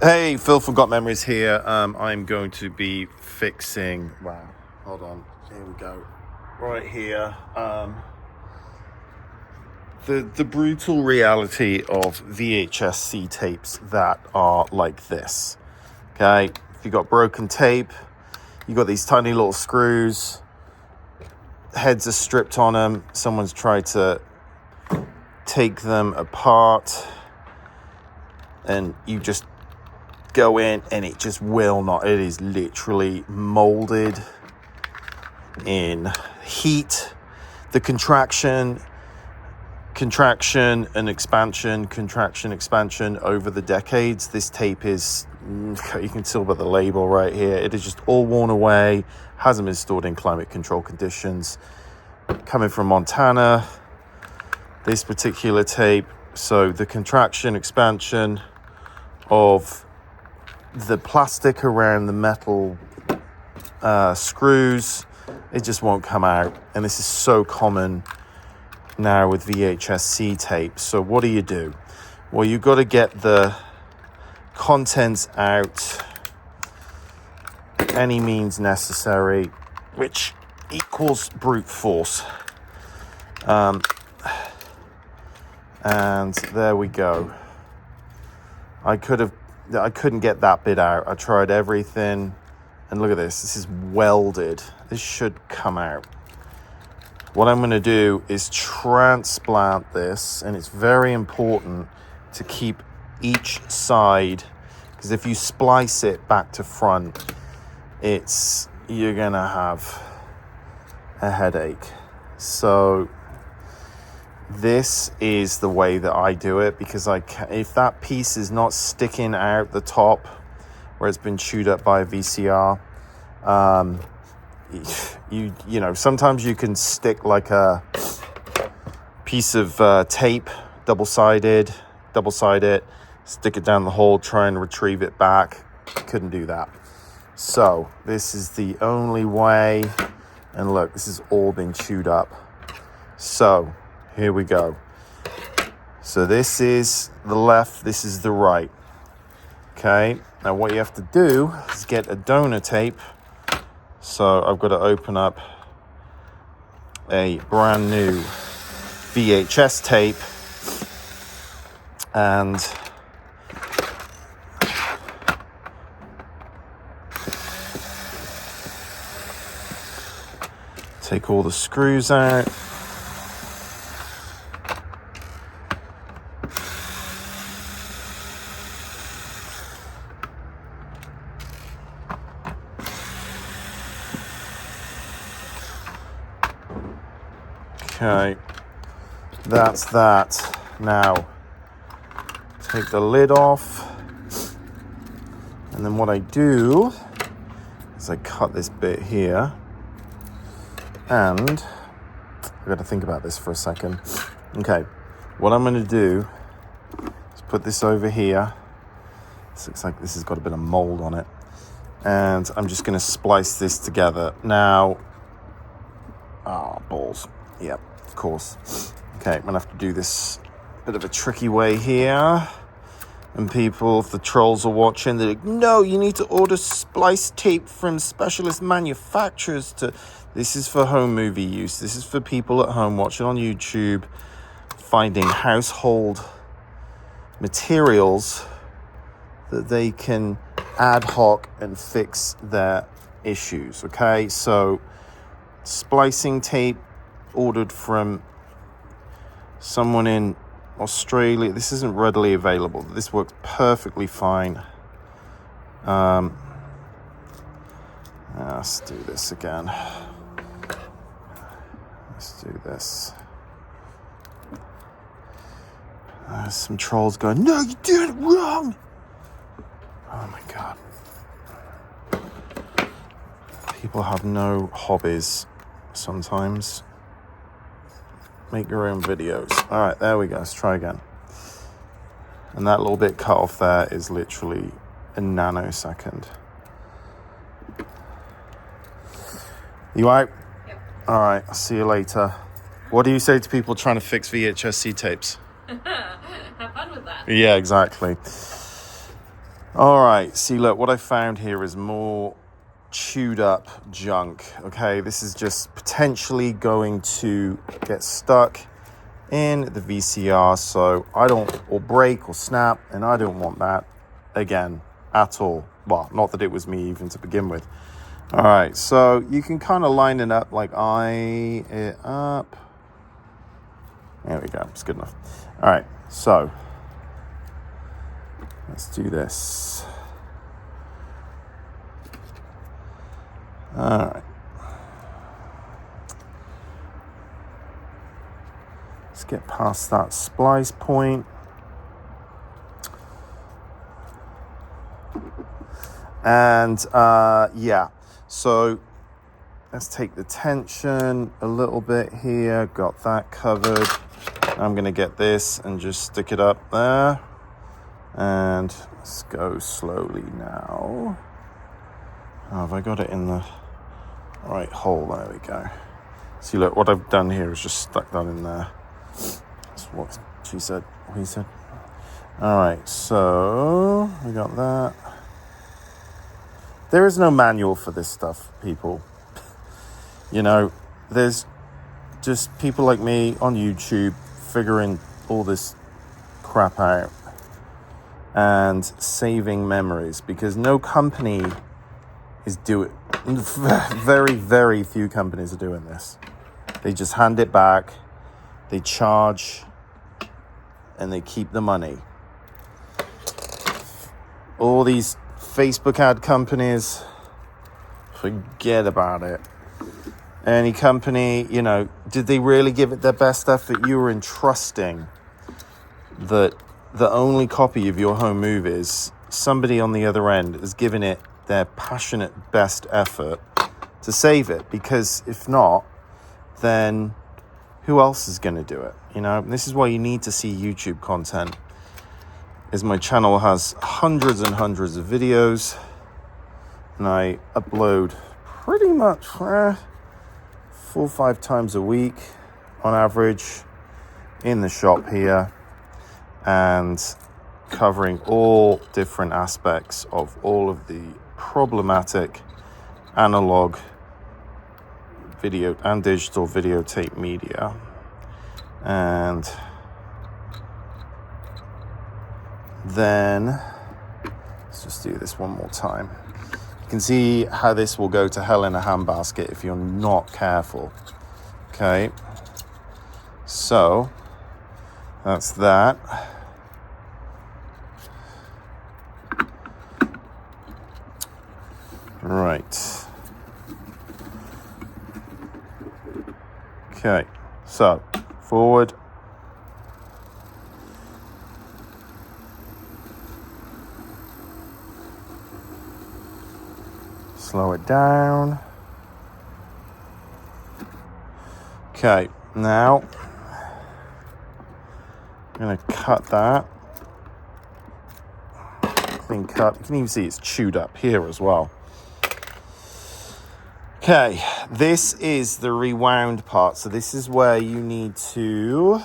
Hey, Phil from Got Memories here. I'm going to be fixing. Wow, hold on. Here we go. Right here. The brutal reality of VHS tapes that are like this. Okay, if you got broken tape, you got these tiny little screws. Heads are stripped on them. Someone's tried to take them apart, and you just go in and it just will not. It is literally molded in heat. The contraction and expansion over the decades. This tape is, you can tell by the label right here, it is just all worn away, hasn't been stored in climate control conditions. Coming from Montana, this particular tape, so the expansion of the plastic around the metal screws, it just won't come out. And this is so common now with VHS tape. So what do? Well, you've got to get the contents out any means necessary, which equals brute force. And there we go. I couldn't get that bit out. I tried everything, and look at this. This is welded. This should come out. What I'm going to do is transplant this, and it's very important to keep each side, because if you splice it back to front, you're going to have a headache. So this is the way that I do it, because if that piece is not sticking out the top where it's been chewed up by a VCR, you know, sometimes you can stick like a piece of tape, double-sided, stick it down the hole, try and retrieve it back. Couldn't do that. So this is the only way. And look, this has all been chewed up. So here we go. So this is the left, this is the right. Okay, now what you have to do is get a donor tape. So I've got to open up a brand new VHS tape and take all the screws out. Okay, that's that. Now, take the lid off, and then what I do is I cut this bit here, and I've got to think about this for a second. Okay, what I'm going to do is put this over here. This looks like this has got a bit of mold on it, and I'm just going to splice this together. Now, balls. Yep, of course. Okay, I'm gonna have to do this bit of a tricky way here. And people, if the trolls are watching, they're like, no, you need to order splice tape from specialist manufacturers this is for home movie use. This is for people at home watching on YouTube, finding household materials that they can ad hoc and fix their issues. Okay, so splicing tape ordered from someone in Australia. This isn't readily available. This works perfectly fine. Let's do this again. Let's do this. Some trolls going, no, you did it wrong. Oh my God. People have no hobbies sometimes. Make your own videos. All right, there we go. Let's try again. And that little bit cut off there is literally a nanosecond. You all right? Yep. All right, I'll see you later. What do you say to people trying to fix VHS tapes? Have fun with that. Yeah, exactly. All right, see, look, what I found here is more chewed up junk. Okay, this is just potentially going to get stuck in the VCR, so I don't, or break or snap, and I don't want that again at all. Well, not that it was me even to begin with. All right, so you can kind of line it up like it up. There we go, it's good enough. All right, so let's do this. All right. Let's get past that splice point. And yeah, so let's take the tension a little bit here. Got that covered. I'm going to get this and just stick it up there. And let's go slowly now. Oh, have I got it in the right hole? There we go. See, look, what I've done here is just stuck that in there. That's what she said. What he said. All right, so we got that. There is no manual for this stuff, people. You know, there's just people like me on YouTube figuring all this crap out and saving memories, because no company is doing, very, very few companies are doing this. They just hand it back, they charge, and they keep the money. All these Facebook ad companies, forget about it. Any company, you know, did they really give it their best effort? You were entrusting that the only copy of your home movies, somebody on the other end is giving it their passionate best effort to save it. Because if not, then who else is going to do it? You know, this is why you need to see YouTube content. Is my channel has hundreds and hundreds of videos, and I upload pretty much 4 or 5 times a week on average in the shop here, and covering all different aspects of all of the problematic analog video and digital videotape media. And then let's just do this one more time. You can see how this will go to hell in a handbasket if you're not careful. Okay, so that's that. Right. Okay, so forward. Slow it down. Okay, now I'm going to cut that. Clean cut. You can even see it's chewed up here as well. Okay, this is the rewound part. So this is where you need to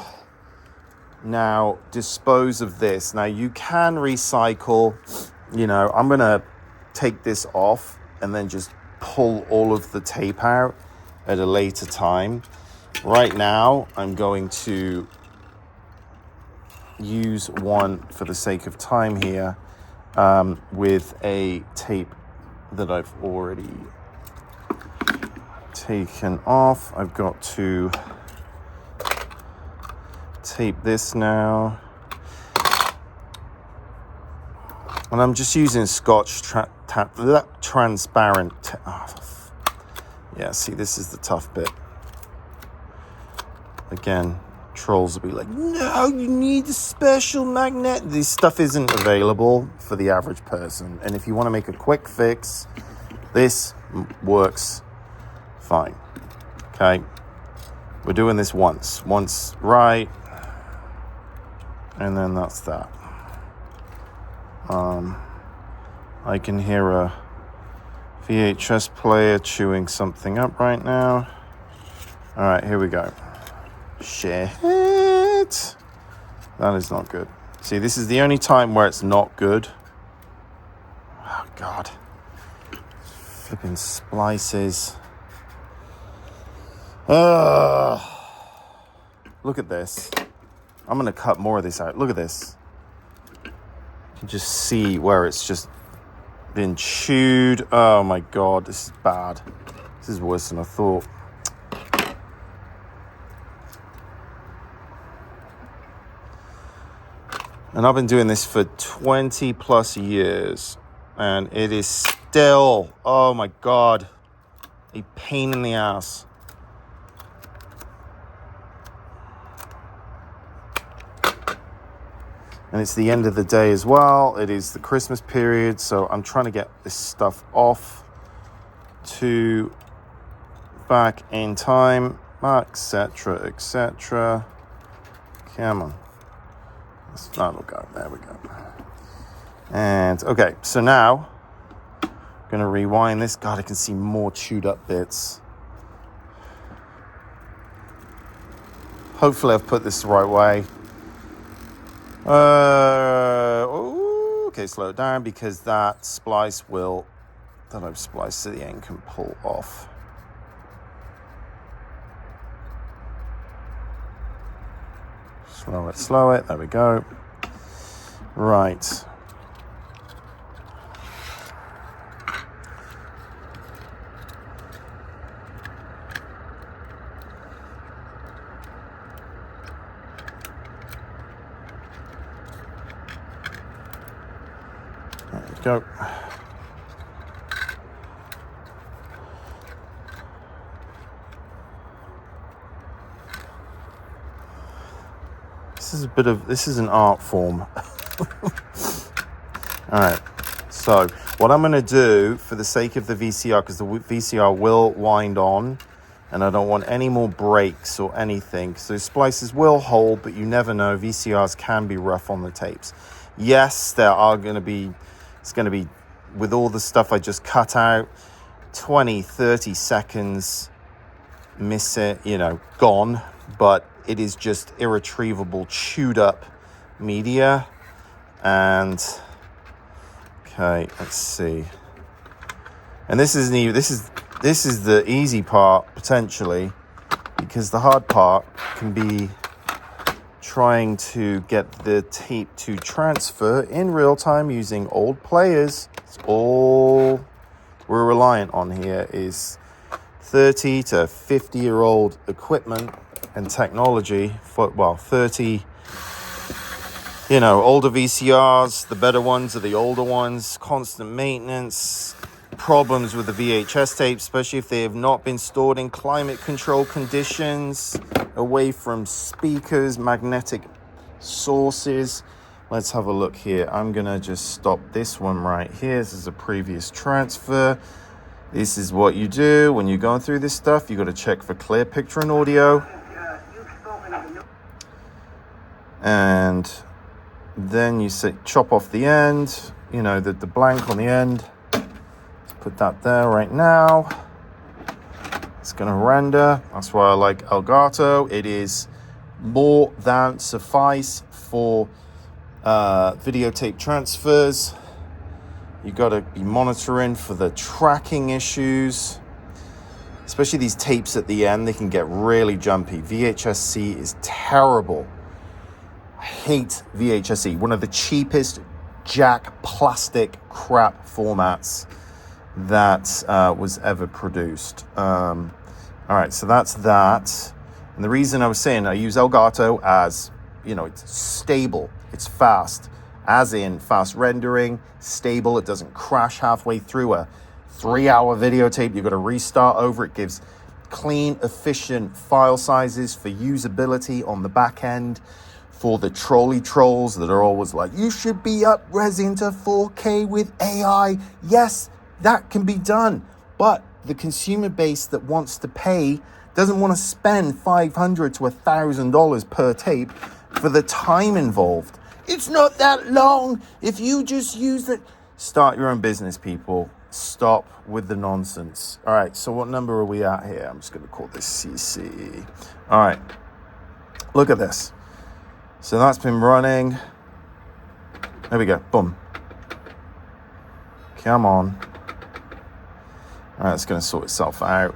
now dispose of this. Now you can recycle, you know, I'm going to take this off and then just pull all of the tape out at a later time. Right now, I'm going to use one for the sake of time here with a tape that I've already taken off. I've got to tape this now. And I'm just using Scotch transparent. Yeah, see, this is the tough bit. Again, trolls will be like, no, you need a special magnet. This stuff isn't available for the average person. And if you want to make a quick fix, this works fine. Okay, we're doing this once right, and then that's that. I can hear a VHS player chewing something up right now. All right, here we go. Shit, that is not good. See, this is the only time where it's not good, Oh, God. Flipping splices. Look at this. I'm going to cut more of this out. Look at this. You can just see where it's just been chewed. Oh, my God. This is bad. This is worse than I thought. And I've been doing this for 20 plus years. And it is still, oh my God, a pain in the ass. And it's the end of the day as well. It is the Christmas period. So I'm trying to get this stuff off to back in time, etc., etc. Come on. That'll go. There we go. And okay, so now I'm gonna rewind this. God, I can see more chewed up bits. Hopefully I've put this the right way. Okay, slow it down because that splice that I've spliced to the end can pull off. Slow it. There we go. Right. There we go. This is an art form. All right. So what I'm going to do for the sake of the VCR, because the VCR will wind on and I don't want any more breaks or anything. So splices will hold, but you never know. VCRs can be rough on the tapes. Yes, it's going to be with all the stuff I just cut out, 20, 30 seconds, miss it, gone. But it is just irretrievable, chewed up media. And okay, let's see. And this is the easy part potentially, because the hard part can be trying to get the tape to transfer in real time using old players. It's all we're reliant on here is 30 to 50-year-old equipment and technology. 30, older VCRs, the better ones are the older ones, constant maintenance, problems with the VHS tapes, especially if they have not been stored in climate control conditions, away from speakers, magnetic sources. Let's have a look here. I'm going to just stop this one right here. This is a previous transfer. This is what you do when you're going through this stuff. You got to check for clear picture and audio. And then you chop off the end, the blank on the end. Let's put that there right now. It's going to render. That's why I like Elgato. It is more than suffice for videotape transfers. You got to be monitoring for the tracking issues, especially these tapes at the end. They can get really jumpy. VHS-C is terrible. I hate VHS-C, one of the cheapest jack plastic crap formats that was ever produced. All right, so that's that. And the reason I was saying I use Elgato as, it's stable, it's fast, as in fast rendering, stable, it doesn't crash halfway through a 3-hour videotape. You've got to restart over. It gives clean, efficient file sizes for usability on the back end. For the trolley trolls that are always like, you should be up-resing to 4K with AI. Yes, that can be done. But the consumer base that wants to pay doesn't want to spend $500 to $1,000 per tape for the time involved. It's not that long if you just use it. Start your own business, people. Stop with the nonsense. All right, so what number are we at here? I'm just going to call this CC. All right, look at this. So that's been running. There we go. Boom. Come on. All right, it's going to sort itself out.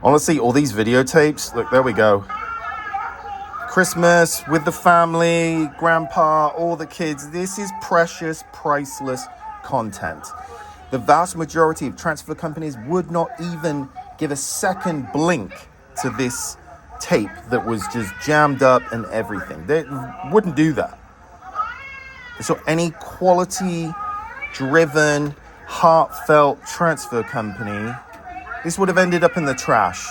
Honestly, all these videotapes, look, there we go. Christmas with the family, grandpa, all the kids. This is precious, priceless content. The vast majority of transfer companies would not even give a second blink to this tape that was just jammed up and everything. They wouldn't do that. So any quality-driven, heartfelt transfer company, this would have ended up in the trash,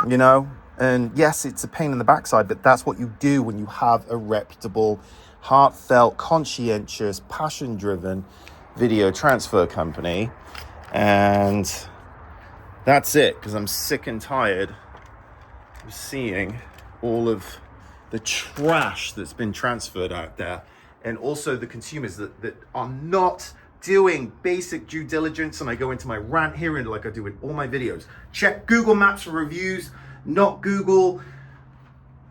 you know? And yes, it's a pain in the backside, but that's what you do when you have a reputable, heartfelt, conscientious, passion-driven video transfer company. And that's it, because I'm sick and tired of seeing all of the trash that's been transferred out there, and also the consumers that are not doing basic due diligence. And I go into my rant here, and like I do in all my videos, check Google Maps for reviews, not Google.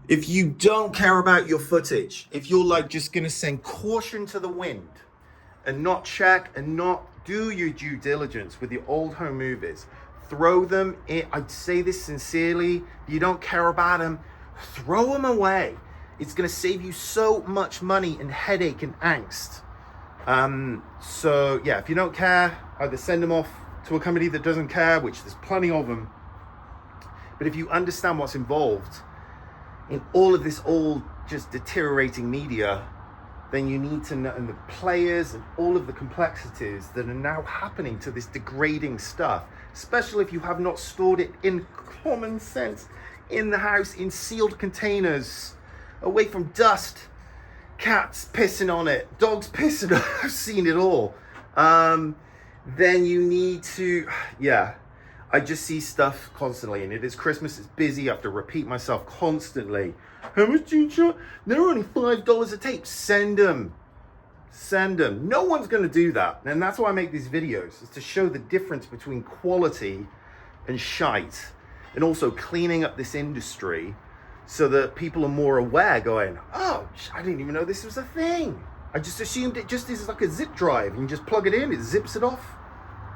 If you don't care about your footage, if you're like just gonna send caution to the wind and not check and not do your due diligence with your old home movies, throw them in. I'd say this sincerely, you don't care about them, throw them away. It's gonna save you so much money and headache and angst. So yeah, if you don't care, either send them off to a company that doesn't care, which there's plenty of them. But if you understand what's involved in all of this old, just deteriorating media, then you need to know, and the players and all of the complexities that are now happening to this degrading stuff, especially if you have not stored it in common sense in the house, in sealed containers, away from dust, cats pissing on it, dogs pissing on it, I've seen it all. Then you need to, yeah. I just see stuff constantly, and it is Christmas, it's busy, I have to repeat myself constantly. How much do you charge? They're only $5 a tape. Send them. No one's going to do that. And that's why I make these videos, is to show the difference between quality and shite, and also cleaning up this industry so that people are more aware, going, oh, I didn't even know this was a thing. I just assumed it just is like a zip drive. You can just plug it in, it zips it off.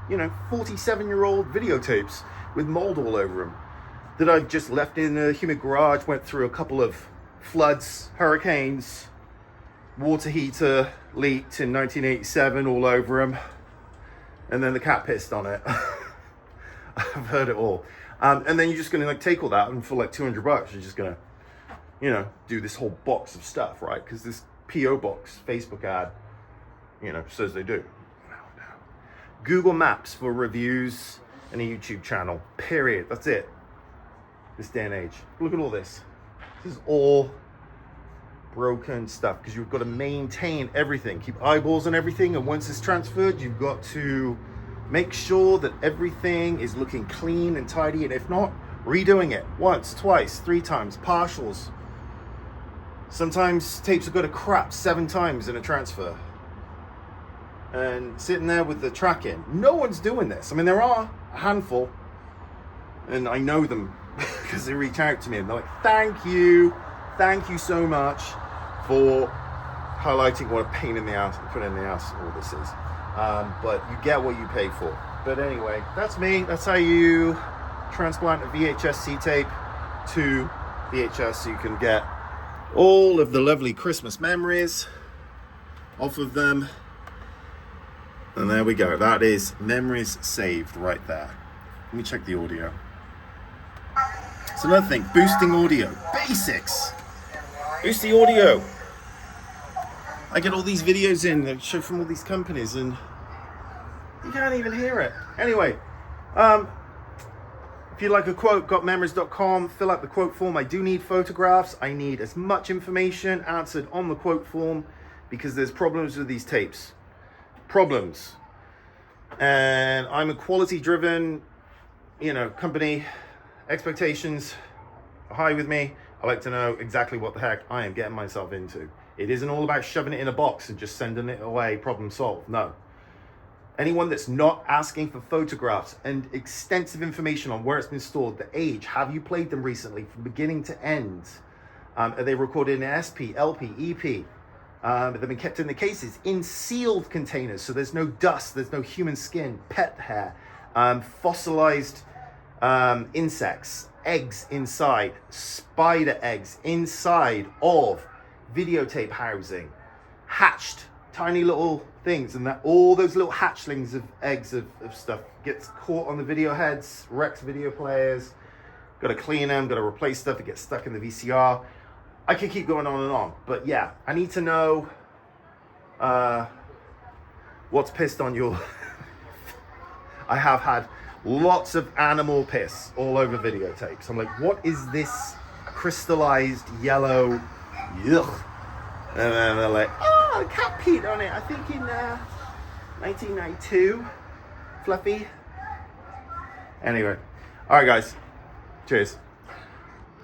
You know, 47-year-old videotapes with mold all over them that I've just left in a humid garage, went through a couple of floods, hurricanes, water heater leaked in 1987 all over them, and then the cat pissed on it. I've heard it all. And then you're just gonna like take all that, and for like $200, you're just gonna, you know, do this whole box of stuff, right? Because this P.O. box Facebook ad, you know, says they do. Google Maps for reviews and a YouTube channel, period. That's it. This day and age. Look at all this. This is all broken stuff, because you've got to maintain everything. Keep eyeballs on everything, and once it's transferred, you've got to make sure that everything is looking clean and tidy, and if not, redoing it once, twice, 3 times, partials. Sometimes tapes have got to crap 7 times in a transfer. And sitting there with the tracking, no one's doing this. I mean, there are a handful, and I know them because they reach out to me and they're like, thank you so much for highlighting what a pain in the ass all this is. But you get what you pay for. But anyway, that's me. That's how you transplant a VHS C tape to VHS, so you can get all of the lovely Christmas memories off of them. And there we go. That is memories saved right there. Let me check the audio. It's another thing, boosting audio. Basics. Boost the audio. I get all these videos in that show from all these companies, and you can't even hear it. Anyway, if you'd like a quote, gotmemories.com, fill out the quote form. I do need photographs. I need as much information answered on the quote form, because there's problems with these tapes. Problems. And I'm a quality driven, you know, company. Expectations are high with me. I like to know exactly what the heck I am getting myself into. It isn't all about shoving it in a box and just sending it away, problem solved. No. Anyone that's not asking for photographs and extensive information on where it's been stored, the age, have you played them recently from beginning to end? Are they recorded in SP, LP, EP? But they've been kept in the cases, in sealed containers, so there's no dust, there's no human skin, pet hair, fossilized insects, eggs inside, spider eggs inside of videotape housing, hatched tiny little things, and that all those little hatchlings of eggs of stuff gets caught on the video heads, wrecks video players. Got to clean them, got to replace stuff. It gets stuck in the VCR. I could keep going on and on, but yeah, I need to know what's pissed on your. I have had lots of animal piss all over videotapes. I'm like, what is this crystallized yellow? Yuck. And then they're like, oh, a cat peed on it. I think in 1992. Fluffy. Anyway, all right, guys. Cheers.